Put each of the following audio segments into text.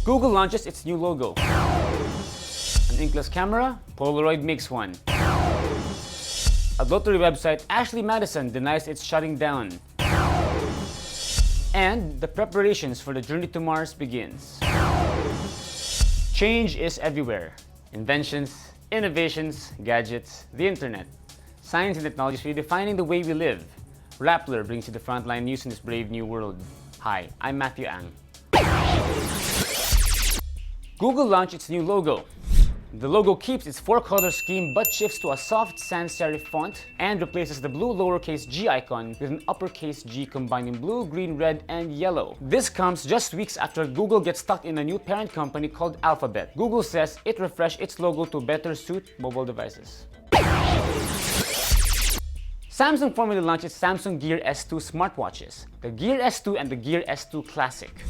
Google launches its new logo. An inkless camera, Polaroid makes one. A lottery website, Ashley Madison, denies it's shutting down. And the preparations for the journey to Mars begins. Change is everywhere. Inventions, innovations, gadgets, the internet. Science and technology is redefining the way we live. Rappler brings you the frontline news in this brave new world. Hi, I'm Matthew Ang. Google launched its new logo. The logo keeps its four-color scheme but shifts to a soft sans serif font and replaces the blue lowercase g icon with an uppercase G combining blue, green, red, and yellow. This comes just weeks after Google gets stuck in a new parent company called Alphabet. Google says it refreshed its logo to better suit mobile devices. Samsung formally launched its Samsung Gear S2 smartwatches, the Gear S2 and the Gear S2 Classic.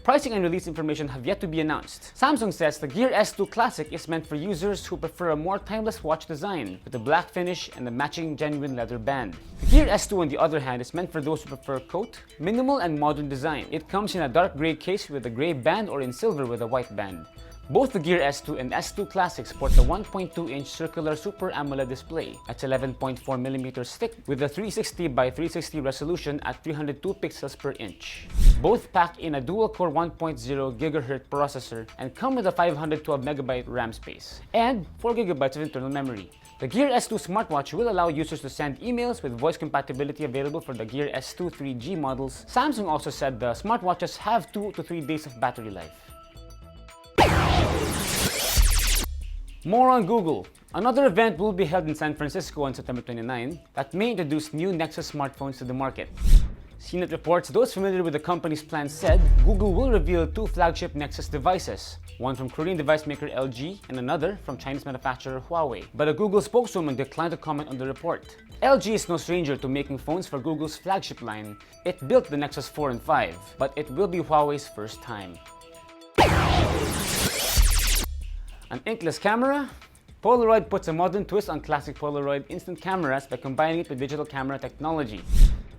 Pricing and release information have yet to be announced. Samsung says the Gear S2 Classic is meant for users who prefer a more timeless watch design with a black finish and a matching genuine leather band. The Gear S2, on the other hand, is meant for those who prefer coat, minimal and modern design. It comes in a dark gray case with a gray band or in silver with a white band. Both the Gear S2 and S2 Classic sport the 1.2-inch circular Super AMOLED display. It's 11.4mm thick with a 360 by 360 resolution at 302 pixels per inch. Both pack in a dual-core 1.0 GHz processor and come with a 512MB RAM space and 4GB of internal memory. The Gear S2 smartwatch will allow users to send emails with voice compatibility available for the Gear S2 3G models. Samsung also said the smartwatches have 2 to 3 days of battery life. More on Google. Another event will be held in San Francisco on September 29 that may introduce new Nexus smartphones to the market. CNET reports those familiar with the company's plans said Google will reveal 2 flagship Nexus devices, one from Korean device maker LG and another from Chinese manufacturer Huawei. But a Google spokeswoman declined to comment on the report. LG is no stranger to making phones for Google's flagship line. It built the Nexus 4 and 5, but it will be Huawei's first time. An inkless camera? Polaroid puts a modern twist on classic Polaroid instant cameras by combining it with digital camera technology.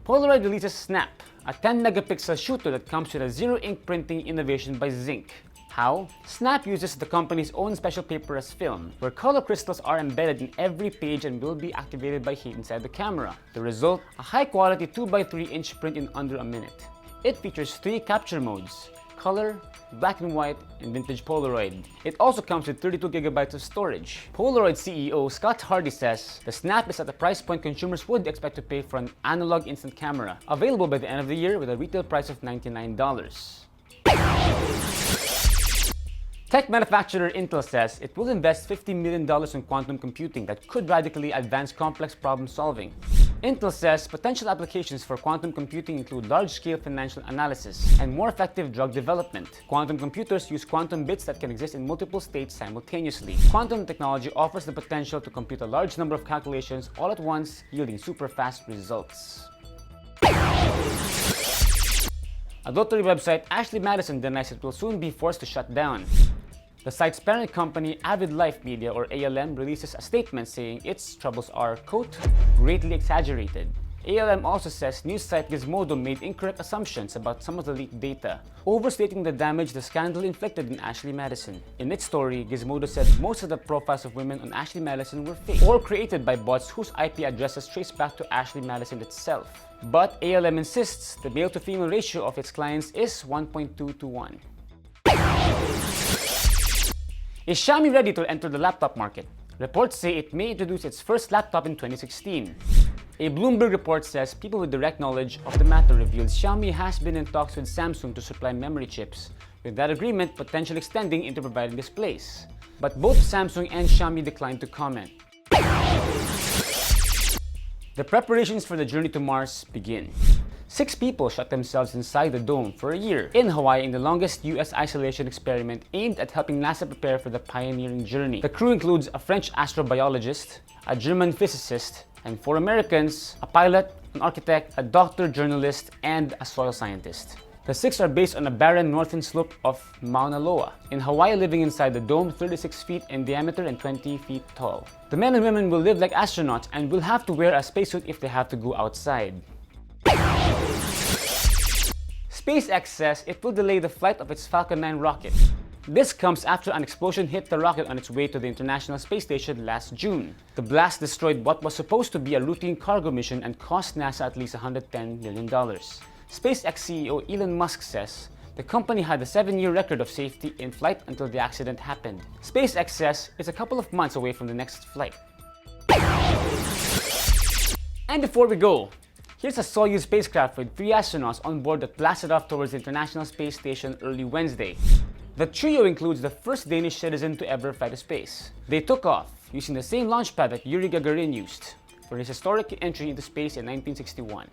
Polaroid releases Snap, a 10-megapixel shooter that comes with a zero-ink printing innovation by Zinc. How? Snap uses the company's own special paper as film, where color crystals are embedded in every page and will be activated by heat inside the camera. The result? A high-quality 2x3-inch print in under a minute. It features 3 capture modes: color, black and white, and vintage Polaroid. It also comes with 32GB of storage. Polaroid CEO Scott Hardy says the Snap is at the price point consumers would expect to pay for an analog instant camera, available by the end of the year with a retail price of $99. Tech manufacturer Intel says it will invest $50 million in quantum computing that could radically advance complex problem solving. Intel says potential applications for quantum computing include large-scale financial analysis and more effective drug development. Quantum computers use quantum bits that can exist in multiple states simultaneously. Quantum technology offers the potential to compute a large number of calculations all at once, yielding super-fast results. A lottery website, Ashley Madison, denies it will soon be forced to shut down. The site's parent company, Avid Life Media, or ALM, releases a statement saying its troubles are, quote, greatly exaggerated. ALM also says news site Gizmodo made incorrect assumptions about some of the leaked data, overstating the damage the scandal inflicted in Ashley Madison. In its story, Gizmodo said most of the profiles of women on Ashley Madison were fake or created by bots whose IP addresses trace back to Ashley Madison itself. But ALM insists the male-to-female ratio of its clients is 1.2 to 1. Is Xiaomi ready to enter the laptop market? Reports say it may introduce its first laptop in 2016. A Bloomberg report says people with direct knowledge of the matter revealed Xiaomi has been in talks with Samsung to supply memory chips, with that agreement potentially extending into providing displays. But both Samsung and Xiaomi declined to comment. The preparations for the journey to Mars begin. 6 people shut themselves inside the dome for a year in Hawaii in the longest US isolation experiment aimed at helping NASA prepare for the pioneering journey. The crew includes a French astrobiologist, a German physicist, and 4 Americans, a pilot, an architect, a doctor, journalist, and a soil scientist. The 6 are based on a barren northern slope of Mauna Loa in Hawaii, living inside the dome 36 feet in diameter and 20 feet tall. The men and women will live like astronauts and will have to wear a spacesuit if they have to go outside. SpaceX says it will delay the flight of its Falcon 9 rocket. This comes after an explosion hit the rocket on its way to the International Space Station last June. The blast destroyed what was supposed to be a routine cargo mission and cost NASA at least $110 million. SpaceX CEO Elon Musk says the company had a 7-year record of safety in flight until the accident happened. SpaceX says it's a couple of months away from the next flight. And before we go, here's a Soyuz spacecraft with 3 astronauts on board that blasted off towards the International Space Station early Wednesday. The trio includes the first Danish citizen to ever fly to space. They took off using the same launch pad that Yuri Gagarin used for his historic entry into space in 1961.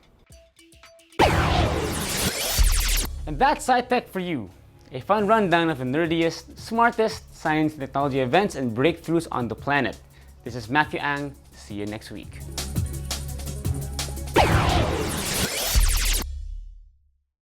And that's SciTech4u, a fun rundown of the nerdiest, smartest science and technology events and breakthroughs on the planet. This is Matthew Ang. See you next week.